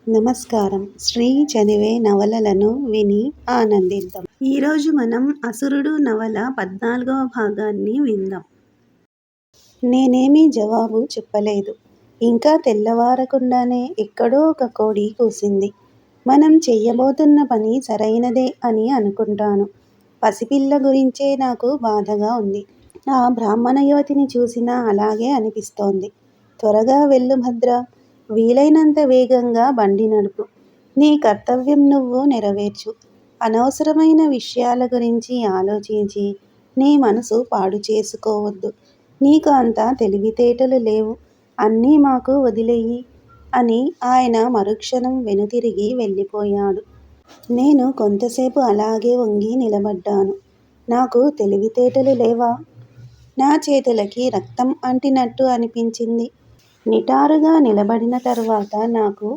నమస్కారం. శ్రీ చదివే నవలలను విని ఆనందిద్దాం. ఈరోజు మనం అసురుడు నవల 14వ భాగాన్ని విందాం. నేనేమీ జవాబు చెప్పలేదు. ఇంకా తెల్లవారకుండానే ఎక్కడో ఒక కోడి కూసింది. మనం చెయ్యబోతున్న పని సరైనదే అని అనుకుంటాను. పసిపిల్ల గురించే నాకు బాధగా ఉంది. ఆ బ్రాహ్మణ యువతిని చూసినా అలాగే అనిపిస్తోంది. త్వరగా వెళ్ళు భద్ర. వీలైనంత వేగంగా బండి నడుపు. నీ కర్తవ్యం నువ్వు నెరవేర్చు. అనవసరమైన విషయాల గురించి ఆలోచించి నీ మనసు పాడు చేసుకోవద్దు. నీకు అంత తెలివితేటలు లేవు. అన్నీ మాకు వదిలెయ్యి అని ఆయన మరుక్షణం వెనుతిరిగి వెళ్ళిపోయాడు. నేను కొంతసేపు అలాగే వంగి నిలబడ్డాను. నాకు తెలివితేటలు లేవా? నా చేతులకి రక్తం అంటినట్టు అనిపించింది. నిటారుగా నిలబడిన తర్వాత నాకు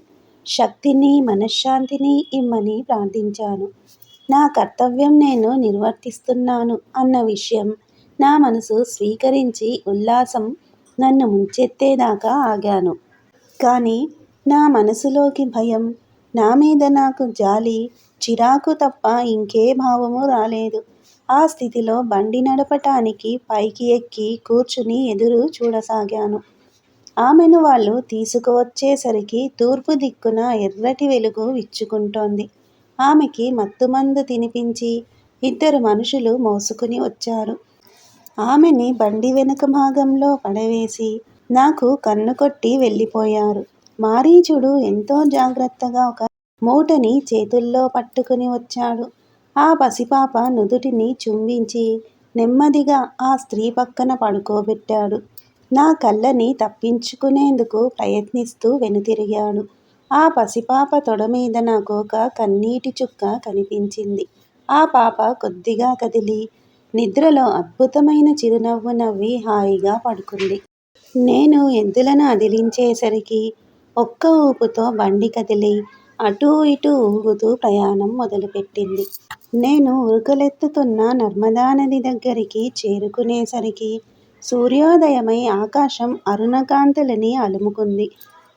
శక్తిని, మనశ్శాంతిని ఇమ్మని ప్రార్థించాను. నా కర్తవ్యం నేను నిర్వర్తిస్తున్నాను అన్న విషయం నా మనసు స్వీకరించి ఉల్లాసం నన్ను ముంచెత్తేదాకా ఆగాను. కానీ నా మనసులోకి భయం, నా మీద నాకు జాలి, చిరాకు తప్ప ఇంకే భావమూ రాలేదు. ఆ స్థితిలో బండి నడపటానికి పైకి ఎక్కి కూర్చుని ఎదురు చూడసాగాను. ఆమెను వాళ్ళు తీసుకువచ్చేసరికి తూర్పు దిక్కున ఎర్రటి వెలుగు విచ్చుకుంటోంది. ఆమెకి మత్తుమందు తినిపించి 2 మనుషులు మోసుకుని వచ్చారు. ఆమెని బండి వెనుక భాగంలో పడవేసి నాకు కన్ను కొట్టి వెళ్ళిపోయారు. మారీచుడు ఎంతో జాగ్రత్తగా ఒక మూటని చేతుల్లో పట్టుకుని వచ్చాడు. ఆ పసిపాప నుదుటిని చుంబించి నెమ్మదిగా ఆ స్త్రీ పక్కన పడుకోబెట్టాడు. నా కళ్ళని తప్పించుకునేందుకు ప్రయత్నిస్తూ వెనుతిరిగాడు. ఆ పసిపాప తొడమీద నాకు ఒక కన్నీటి చుక్క కనిపించింది. ఆ పాప కొద్దిగా కదిలి నిద్రలో అద్భుతమైన చిరునవ్వు నవ్వి హాయిగా పడుకుంది. నేను ఎద్దులను అదిలించేసరికి ఒక్క ఊపుతో బండి కదిలి అటూ ఇటూ ఊగుతూ ప్రయాణం మొదలుపెట్టింది. నేను ఉరకలెత్తుతున్న నర్మదా నది దగ్గరికి చేరుకునేసరికి సూర్యోదయమై ఆకాశం అరుణకాంతులని అలుముకుంది.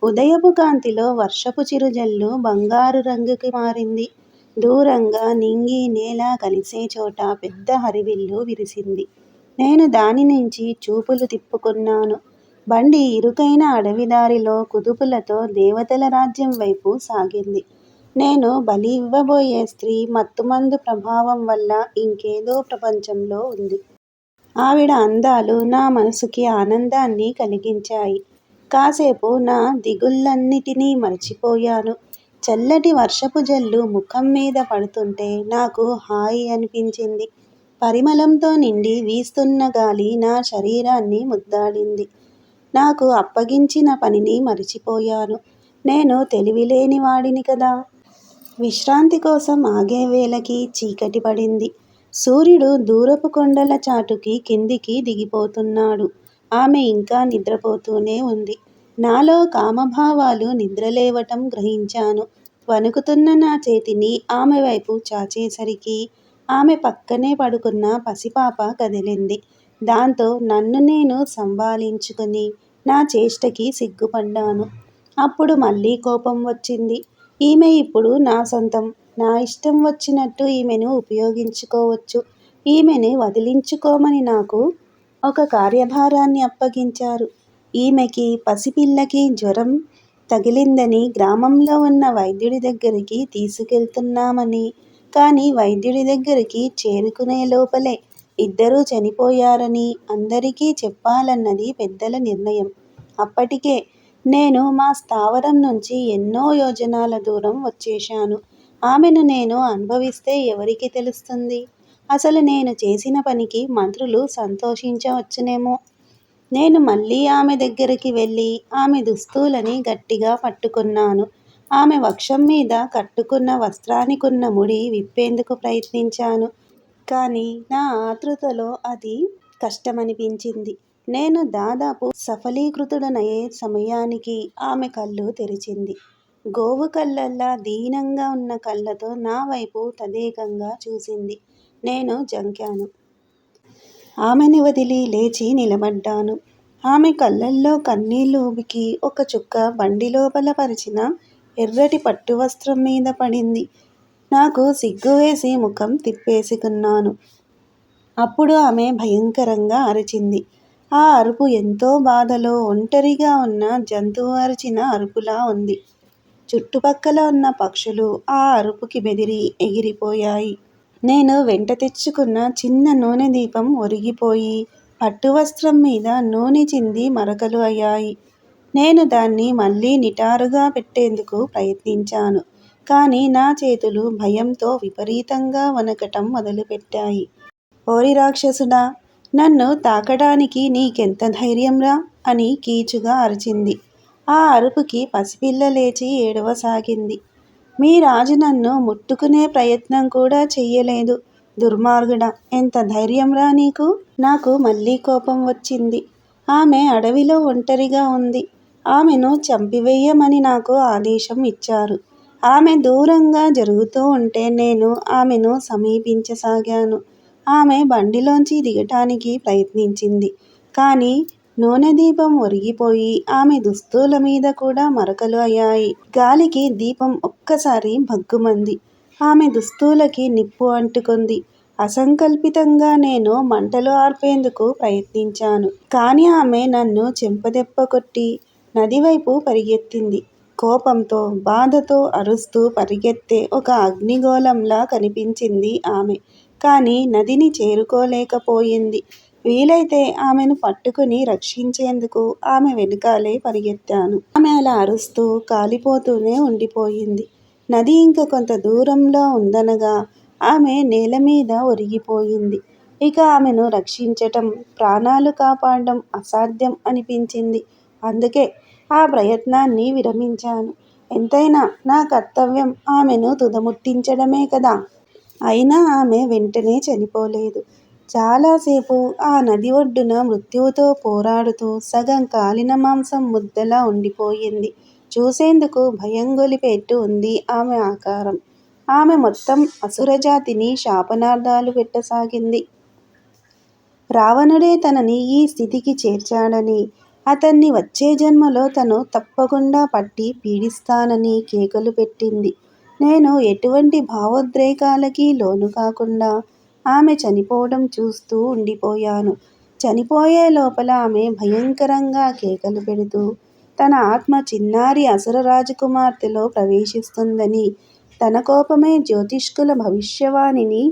ఉదయపు కాంతిలో వర్షపు చిరుజల్లు బంగారు రంగుకి మారింది. దూరంగా నింగి, నేల కలిసే చోట పెద్ద హరివిల్లు విరిసింది. నేను దాని నుంచి చూపులు తిప్పుకున్నాను. బండి ఇరుకైన అడవిదారిలో కుదుపులతో దేవతల రాజ్యం వైపు సాగింది. నేను బలి ఇవ్వబోయే స్త్రీ మత్తుమందు ప్రభావం వల్ల ఇంకేదో ప్రపంచంలో ఉంది. ఆవిడ అందాలు నా మనసుకి ఆనందాన్ని కలిగించాయి. కాసేపు నా దిగుళ్ళన్నిటినీ మరచిపోయాను. చల్లటి వర్షపు జల్లు ముఖం మీద పడుతుంటే నాకు హాయి అనిపించింది. పరిమళంతో నిండి వీస్తున్న గాలి నా శరీరాన్ని ముద్దాడింది. నాకు అప్పగించిన పనిని మరిచిపోయాను. నేను తెలివిలేని వాడిని కదా. విశ్రాంతి కోసం ఆగే వేళకి చీకటి పడింది. సూర్యుడు దూరపు కొండల చాటుకి కిందికి దిగిపోతున్నాడు. ఆమె ఇంకా నిద్రపోతూనే ఉంది. నాలో కామభావాలు నిద్రలేవటం గ్రహించాను. వణుకుతున్న నా చేతిని ఆమె వైపు చాచేసరికి ఆమె పక్కనే పడుకున్న పసిపాప కదిలింది. దాంతో నన్ను నేను సంభాళించుకుని నా చేష్టకి సిగ్గుపడ్డాను. అప్పుడు మళ్ళీ కోపం వచ్చింది. ఈమె ఇప్పుడు నా సొంతం. నా ఇష్టం వచ్చినట్టు ఈమెను ఉపయోగించుకోవచ్చు. ఈమెని వదిలించుకోమని నాకు ఒక కార్యభారాన్ని అప్పగించారు. ఈమెకి, పసిపిల్లకి జ్వరం తగిలిందని గ్రామంలో ఉన్న వైద్యుడి దగ్గరికి తీసుకెళ్తున్నామని, కానీ వైద్యుడి దగ్గరికి చేరుకునే లోపలే 2 చనిపోయారని అందరికీ చెప్పాలన్నది పెద్దల నిర్ణయం. అప్పటికే నేను మా స్థావరం నుంచి ఎన్నో యోజనాల దూరం వచ్చేశాను. ఆమెను నేను అనుభవిస్తే ఎవరికి తెలుస్తుంది? అసలు నేను చేసిన పనికి మంత్రులు సంతోషించవచ్చునేమో. నేను మళ్ళీ ఆమె దగ్గరికి వెళ్ళి ఆమె దుస్తులని గట్టిగా పట్టుకున్నాను. ఆమె వక్షం మీద కట్టుకున్న వస్త్రానికున్న ముడి విప్పేందుకు ప్రయత్నించాను. కానీ నా ఆతృతలో అది కష్టమనిపించింది. నేను దాదాపు సఫలీకృతుడనయ్యే సమయానికి ఆమె కళ్ళు తెరిచింది. గోవు కళ్ళల్లా దీనంగా ఉన్న కళ్ళతో నా వైపు తదేకంగా చూసింది. నేను జంకాను. ఆమెని వదిలి లేచి నిలబడ్డాను. ఆమె కళ్ళల్లో కన్నీళ్లు ఉబికి ఒక చుక్క బండి లోపల పరిచిన ఎర్రటి పట్టు వస్త్రం మీద పడింది. నాకు సిగ్గువేసి ముఖం తిప్పేసుకున్నాను. అప్పుడు ఆమె భయంకరంగా అరిచింది. ఆ అరుపు ఎంతో బాధలో ఒంటరిగా ఉన్న జంతువు అరిచిన అరుపులా ఉంది. చుట్టుపక్కల ఉన్న పక్షులు ఆ అరుపుకి బెదిరి ఎగిరిపోయాయి. నేను వెంట తెచ్చుకున్న చిన్న నూనె దీపం ఒరిగిపోయి పట్టువస్త్రం మీద నూనె చింది మరకలు అయ్యాయి. నేను దాన్ని మళ్ళీ నిటారుగా పెట్టేందుకు ప్రయత్నించాను. కానీ నా చేతులు భయంతో విపరీతంగా వణకటం మొదలుపెట్టాయి. ఓరి రాక్షసుడా! నన్ను తాకడానికి నీకెంత ధైర్యంరా అని కీచుగా అరిచింది. ఆ అరుపుకి పసిపిల్ల లేచి ఏడవసాగింది. మీ రాజు నన్ను ముట్టుకునే ప్రయత్నం కూడా చెయ్యలేదు. దుర్మార్గుడా! ఎంత ధైర్యంరా నీకు? నాకు మళ్ళీ కోపం వచ్చింది. ఆమె అడవిలో ఒంటరిగా ఉంది. ఆమెను చంపివేయమని నాకు ఆదేశం ఇచ్చారు. ఆమె దూరంగా జరుగుతూ ఉంటే నేను ఆమెను సమీపించసాగాను. ఆమె బండిలోంచి దిగటానికి ప్రయత్నించింది. కానీ నూనె దీపం ఒరిగిపోయి ఆమె దుస్తుల మీద కూడా మరకలు అయ్యాయి. గాలికి దీపం ఒక్కసారి భగ్గుమంది. ఆమె దుస్తులకి నిప్పు అంటుకుంది. అసంకల్పితంగా నేను మంటలు ఆర్పేందుకు ప్రయత్నించాను. కానీ ఆమె నన్ను చెంపదెబ్బ కొట్టి నదివైపు పరిగెత్తింది. కోపంతో, బాధతో అరుస్తూ పరిగెత్తే ఒక అగ్నిగోళంలా కనిపించింది ఆమె. కానీ నదిని చేరుకోలేకపోయింది. వీలైతే ఆమెను పట్టుకుని రక్షించేందుకు ఆమె వెనుకాలే పరిగెత్తాను. ఆమె అలా అరుస్తూ కాలిపోతూనే ఉండిపోయింది. నది ఇంక కొంత దూరంలో ఉందనగా ఆమె నేలమీద ఒరిగిపోయింది. ఇక ఆమెను రక్షించటం, ప్రాణాలు కాపాడడం అసాధ్యం అనిపించింది. అందుకే ఆ ప్రయత్నాన్ని విరమించాను. ఎంతైనా నా కర్తవ్యం ఆమెను తుదముట్టించడమే కదా! అయినా ఆమె వెంటనే చనిపోలేదు. చాలాసేపు ఆ నది ఒడ్డున మృత్యువుతో పోరాడుతూ సగం కాలిన మాంసం ముద్దలా ఉండిపోయింది. చూసేందుకు భయం గొలిపేట్టు ఉంది ఆమె ఆకారం. ఆమె మొత్తం అసురజాతిని శాపనార్థాలు పెట్టసాగింది. రావణుడే తనని ఈ స్థితికి చేర్చాడని, అతన్ని వచ్చే జన్మలో తను తప్పకుండా పట్టి పీడిస్తానని కేకలు పెట్టింది. నేను ఎటువంటి భావోద్రేకాలకి లోను కాకుండా ఆమె చనిపోవడం చూస్తూ ఉండిపోయాను. చనిపోయే లోపల ఆమె భయంకరంగా కేకలు పెడుతూ తన ఆత్మ చిన్నారి అసుర రాజకుమార్తెలో ప్రవేశిస్తుందని, తన కోపమే జ్యోతిష్కుల భవిష్యవాణిని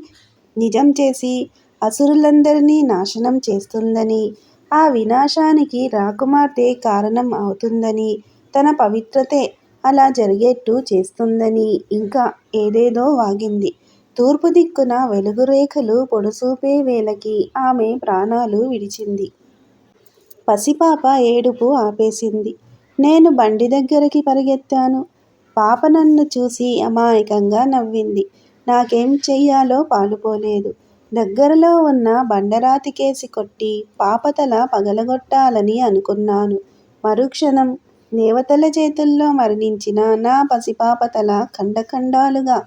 నిజం చేసి అసురులందరినీ నాశనం చేస్తుందని, ఆ వినాశానికి రాకుమార్తె కారణం అవుతుందని, తన పవిత్రతే అలా జరిగేట్టు చేస్తుందని ఇంకా ఏదేదో వాగింది. తూర్పు దిక్కున వెలుగు రేఖలు పొడుసూపే వేళకి ఆమె ప్రాణాలు విడిచింది. పసిపాప ఏడుపు ఆపేసింది. నేను బండి దగ్గరికి పరిగెత్తాను. పాప నన్ను చూసి అమాయకంగా నవ్వింది. నాకేం చెయ్యాలో పాలుపోలేదు. దగ్గరలో ఉన్న బండరాతికేసి కొట్టి పాప తల పగలగొట్టాలని అనుకున్నాను. మరుక్షణం దేవతల చేతుల్లో మరణించిన నా పసిపాప తల ఖండఖండాలుగా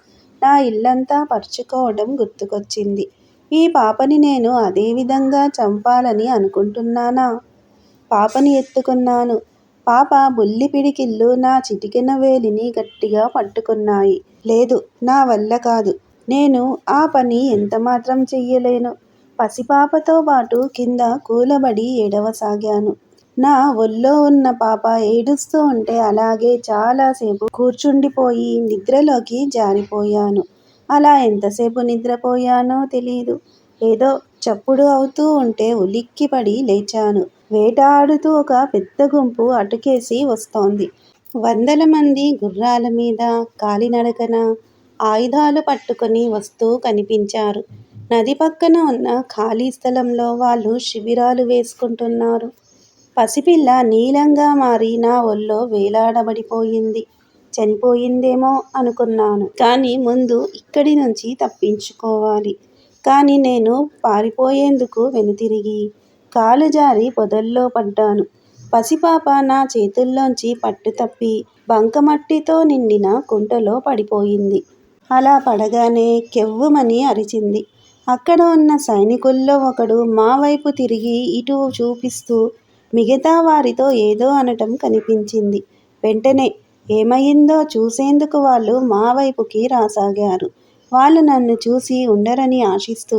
నా ఇల్లంతా పరుచుకోవడం గుర్తుకొచ్చింది. ఈ పాపని నేను అదే విధంగా చంపాలని అనుకుంటున్నానా? పాపని ఎత్తుకున్నాను. పాప బుల్లి పిడికిళ్ళు నా చిటికెన వేలిని గట్టిగా పట్టుకున్నాయి. లేదు, నా వల్ల కాదు. నేను ఆ పని ఎంతమాత్రం చెయ్యలేను. పసిపాపతో పాటు కింద కూలబడి ఏడవసాగాను. నా ఒళ్ళో ఉన్న పాప ఏడుస్తూ ఉంటే అలాగే చాలాసేపు కూర్చుండిపోయి నిద్రలోకి జారిపోయాను. అలా ఎంతసేపు నిద్రపోయానో తెలీదు. ఏదో చప్పుడు అవుతూ ఉంటే ఉలిక్కిపడి లేచాను. వేటాడుతూ ఒక పెద్ద గుంపు అటుకేసి వస్తోంది. వందల మంది గుర్రాల మీద, కాలినడకన, ఆయుధాలు పట్టుకుని వస్తూ కనిపించారు. నది పక్కన ఉన్న ఖాళీ స్థలంలో వాళ్ళు శిబిరాలు వేసుకుంటున్నారు. పసిపిల్ల నీలంగా మారి నా ఒళ్ళో వేలాడబడిపోయింది. చనిపోయిందేమో అనుకున్నాను. కానీ ముందు ఇక్కడి నుంచి తప్పించుకోవాలి. కానీ నేను పారిపోయేందుకు వెనుతిరిగి కాలు జారి పొదల్లో పడ్డాను. పసిపాప నా చేతుల్లోంచి పట్టుతప్పి బంకమట్టితో నిండిన కుంటలో పడిపోయింది. అలా పడగానే కెవ్వుమని అరిచింది. అక్కడ ఉన్న సైనికుల్లో ఒకడు మా వైపు తిరిగి ఇటు చూపిస్తూ మిగతా వారితో ఏదో అనటం కనిపించింది. వెంటనే ఏమయిందో చూసేందుకు వాళ్ళు మా వైపుకి రాసాగారు. వాళ్ళు నన్ను చూసి ఉండరని ఆశిస్తూ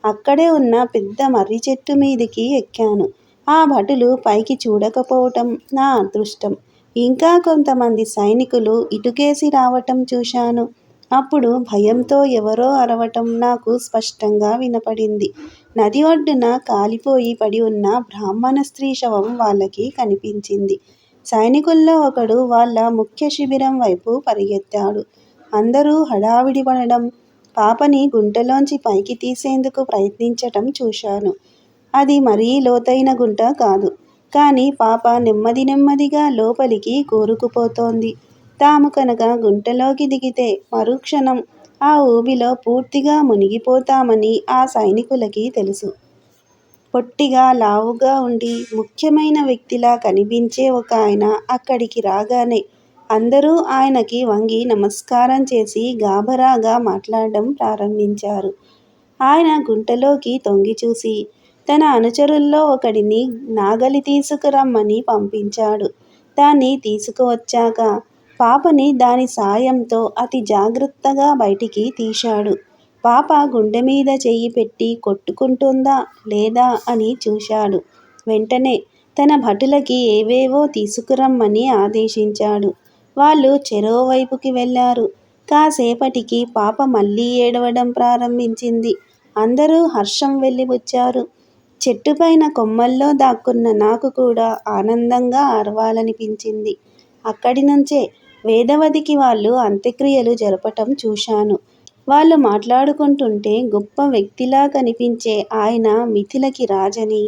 అక్కడే ఉన్న పెద్ద మర్రి చెట్టు మీదికి ఎక్కాను. ఆ భటులు పైకి చూడకపోవటం నా అదృష్టం. ఇంకా కొంతమంది సైనికులు ఇటుకేసి రావటం చూశాను. అప్పుడు భయంతో ఎవరో అరవటం నాకు స్పష్టంగా వినపడింది. నది ఒడ్డున కాలిపోయి పడి ఉన్న బ్రాహ్మణ స్త్రీ శవం వాళ్ళకి కనిపించింది. సైనికుల్లో ఒకడు వాళ్ళ ముఖ్య శిబిరం వైపు పరిగెత్తాడు. అందరూ హడావిడి పడడం, పాపని గుంటలోంచి పైకి తీసేందుకు ప్రయత్నించటం చూశాను. అది మరీ లోతైన గుంట కాదు. కానీ పాప నెమ్మది నెమ్మదిగా లోపలికి కూరుకుపోతోంది. తాము కనుక గుంటలోకి దిగితే మరుక్షణం ఆ ఊబిలో పూర్తిగా మునిగిపోతామని ఆ సైనికులకి తెలుసు. పొట్టిగా లావుగా ఉండి ముఖ్యమైన వ్యక్తిలా కనిపించే ఒక ఆయన అక్కడికి రాగానే అందరూ ఆయనకి వంగి నమస్కారం చేసి గాబరాగా మాట్లాడడం ప్రారంభించారు. ఆయన గుంటలోకి తొంగిచూసి తన అనుచరుల్లో ఒకడిని నాగలి తీసుకురమ్మని పంపించాడు. దాన్ని తీసుకువచ్చాక పాపని దాని సాయంతో అతి జాగ్రత్తగా బయటికి తీశాడు. పాప గుండె మీద చెయ్యి పెట్టి కొట్టుకుంటుందా లేదా అని చూశాడు. వెంటనే తన భటులకి ఏవేవో తీసుకురమ్మని ఆదేశించాడు. వాళ్ళు చెరోవైపుకి వెళ్ళారు. కాసేపటికి పాప మళ్ళీ ఏడవడం ప్రారంభించింది. అందరూ హర్షం వెలిబుచ్చారు. చెట్టుపైన కొమ్మల్లో దాక్కున్న నాకు కూడా ఆనందంగా అరవాలనిపించింది. అక్కడి నుంచే వేదవతికి వాళ్ళు అంత్యక్రియలు జరపటం చూశాను. వాళ్ళు మాట్లాడుకుంటుంటే గొప్ప వ్యక్తిలా కనిపించే ఆయన మిథిలకి రాజని,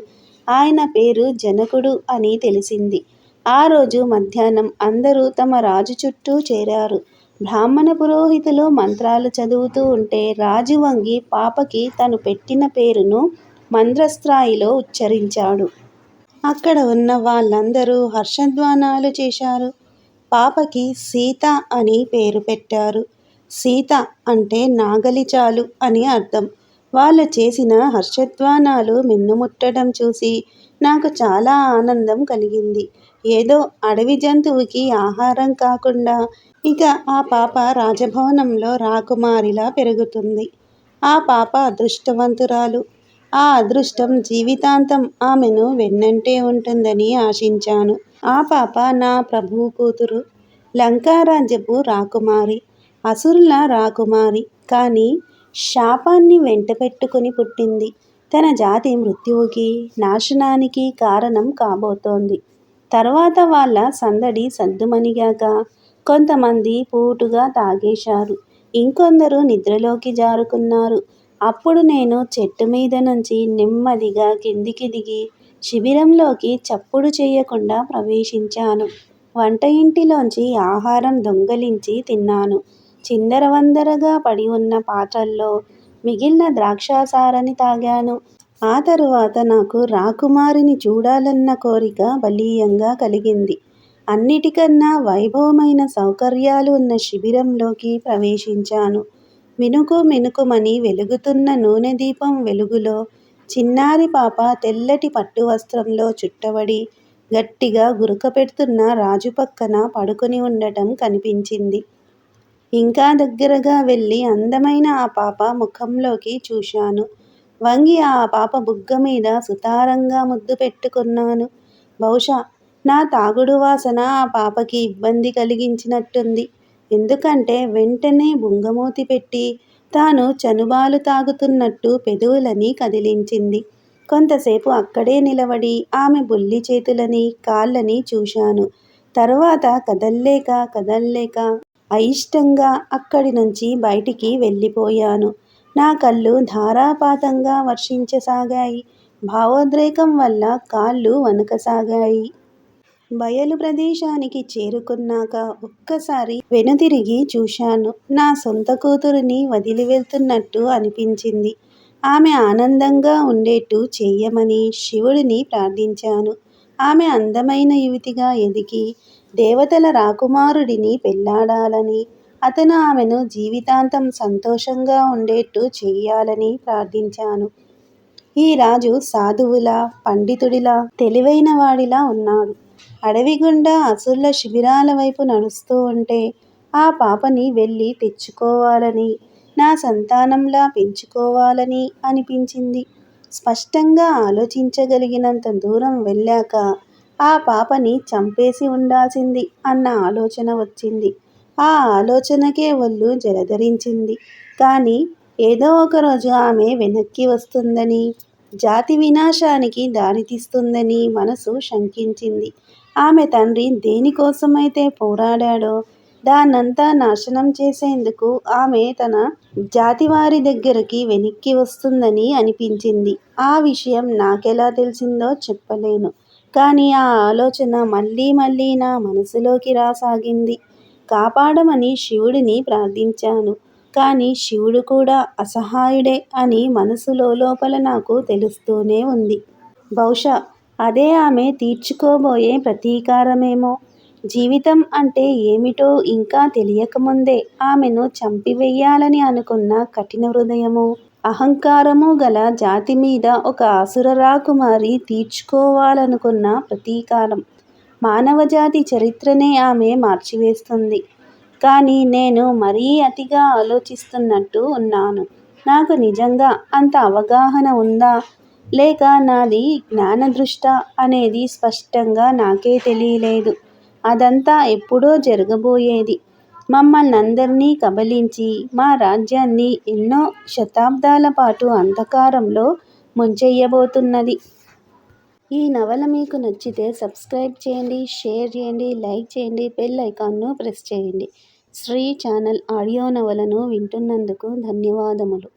ఆయన పేరు జనకుడు అని తెలిసింది. ఆ రోజు మధ్యాహ్నం అందరూ తమ రాజు చుట్టూ చేరారు. బ్రాహ్మణ పురోహితులు మంత్రాలు చదువుతూ ఉంటే రాజు వంగి పాపకి తను పెట్టిన పేరును మంత్రస్థాయిలో ఉచ్చరించాడు. అక్కడ ఉన్న వాళ్ళందరూ హర్షధ్వానాలు చేశారు. పాపకి సీత అని పేరు పెట్టారు. సీత అంటే నాగలి చాలు అని అర్థం. వాళ్ళు చేసిన హర్షధ్వానాలు మిన్నుముట్టడం చూసి నాకు చాలా ఆనందం కలిగింది. ఏదో అడవి జంతువుకి ఆహారం కాకుండా ఇక ఆ పాప రాజభవనంలో రాకుమారిలా పెరుగుతుంది. ఆ పాప అదృష్టవంతురాలు. ఆ అదృష్టం జీవితాంతం ఆమెను వెన్నంటే ఉంటుందని ఆశించాను. ఆ పాప నా ప్రభువు కూతురు. లంకారాజ్యపు రాకుమారి. అసురుల రాకుమారి. కానీ శాపాన్ని వెంటపెట్టుకుని పుట్టింది. తన జాతి మృత్యువుకి, నాశనానికి కారణం కాబోతోంది. తర్వాత వాళ్ళ సందడి సద్దుమణిగాక కొంతమంది పూటుగా తాగేశారు. ఇంకొందరు నిద్రలోకి జారుకున్నారు. అప్పుడు నేను చెట్టు మీద నుంచి నెమ్మదిగా కిందికి దిగి శిబిరంలోకి చప్పుడు చెయ్యకుండా ప్రవేశించాను. వంట ఇంటిలోంచి ఆహారం దొంగలించి తిన్నాను. చిందరవందరగా పడి ఉన్న పాత్రల్లో మిగిలిన ద్రాక్షాసారని తాగాను. ఆ తరువాత నాకు రాకుమారిని చూడాలన్న కోరిక బలీయంగా కలిగింది. అన్నిటికన్నా వైభవమైన సౌకర్యాలు ఉన్న శిబిరంలోకి ప్రవేశించాను. మినుకు మినుకుమని వెలుగుతున్న నూనె దీపం వెలుగులో చిన్నారి పాప తెల్లటి పట్టు వస్త్రంలో చుట్టబడి గట్టిగా గురకపెడుతున్న రాజు పక్కన పడుకుని ఉండటం కనిపించింది. ఇంకా దగ్గరగా వెళ్ళి అందమైన ఆ పాప ముఖంలోకి చూశాను. వంగి ఆ పాప బుగ్గ మీద సుతారంగా ముద్దు పెట్టుకున్నాను. బహుశా నా తాగుడు వాసన ఆ పాపకి ఇబ్బంది కలిగించినట్టుంది. ఎందుకంటే వెంటనే బుంగమూతి పెట్టి తాను చనుబాలు తాగుతున్నట్టు పెదవులని కదిలించింది. కొంతసేపు అక్కడే నిలబడి ఆమె బుల్లి చేతులని, కాళ్ళని చూశాను. తరువాత కదల్లేక అయిష్టంగా అక్కడి నుంచి బయటికి వెళ్ళిపోయాను. నా కళ్ళు ధారాపాతంగా వర్షించసాగాయి. భావోద్రేకం వల్ల కాళ్ళు వణకసాగాయి. బయలు ప్రదేశానికి చేరుకున్నాక ఒక్కసారి వెనుదిరిగి చూశాను. నా సొంత కూతురిని వదిలి వెళ్తున్నట్టు అనిపించింది. ఆమె ఆనందంగా ఉండేట్టు చెయ్యమని శివుడిని ప్రార్థించాను. ఆమె అందమైన యువతిగా ఎదిగి దేవతల రాకుమారుడిని పెళ్లాడాలని, అతను ఆమెను జీవితాంతం సంతోషంగా ఉండేట్టు చెయ్యాలని ప్రార్థించాను. ఈ రాజు సాధువులా, పండితుడిలా, తెలివైన వాడిలా ఉన్నాడు. అడవి గుండా అసురుల శిబిరాల వైపు నడుస్తూ ఉంటే ఆ పాపని వెళ్ళి తెచ్చుకోవాలని, నా సంతానంలా పెంచుకోవాలని అనిపించింది. స్పష్టంగా ఆలోచించగలిగినంత దూరం వెళ్ళాక ఆ పాపని చంపేసి ఉండాల్సింది అన్న ఆలోచన వచ్చింది. ఆ ఆలోచనకే ఒళ్ళు జలధరించింది. కానీ ఏదో ఒకరోజు ఆమె వెనక్కి వస్తుందని, జాతి వినాశానికి దారితీస్తుందని మనసు శంకించింది. ఆమె తండ్రి దేనికోసమైతే పోరాడాడో దాన్నంతా నాశనం చేసేందుకు ఆమె తన జాతివారి దగ్గరికి వెనక్కి వస్తుందని అనిపించింది. ఆ విషయం నాకెలా తెలిసిందో చెప్పలేను. కానీ ఆ ఆలోచన మళ్ళీ మళ్ళీ నా మనసులోకి రాసాగింది. కాపాడమని శివుడిని ప్రార్థించాను. కానీ శివుడు కూడా అసహాయుడే అని మనసులో లోపల నాకు తెలుస్తూనే ఉంది. బహుశా అదే ఆమె తీర్చుకోబోయే ప్రతీకారమేమో. జీవితం అంటే ఏమిటో ఇంకా తెలియకముందే ఆమెను చంపివెయ్యాలని అనుకున్న కఠిన హృదయమూ, అహంకారమూ గల జాతి మీద ఒక అసుర రాకుమారి తీర్చుకోవాలనుకున్న ప్రతీకారం. మానవజాతి చరిత్రనే ఆమె మార్చివేస్తుంది. కానీ నేను మరీ అతిగా ఆలోచిస్తున్నట్టు ఉన్నాను. నాకు నిజంగా అంత అవగాహన ఉందా? లేక నాది జ్ఞానదృష్టా అనేది స్పష్టంగా నాకే తెలియలేదు. అదంతా ఎప్పుడో జరగబోయేది. మమ్మల్నందర్నీ కబళించి, మా రాజ్యాన్ని ఎన్నో శతాబ్దాల పాటు అంధకారంలో ముంచెయ్యబోతున్నది. ఈ నవల మీకు నచ్చితే సబ్స్క్రైబ్ చేయండి, షేర్ చేయండి, లైక్ చేయండి, బెల్ ఐకాన్ను ప్రెస్ చేయండి. శ్రీ ఛానల్ ఆడియో నవలను వింటున్నందుకు ధన్యవాదములు.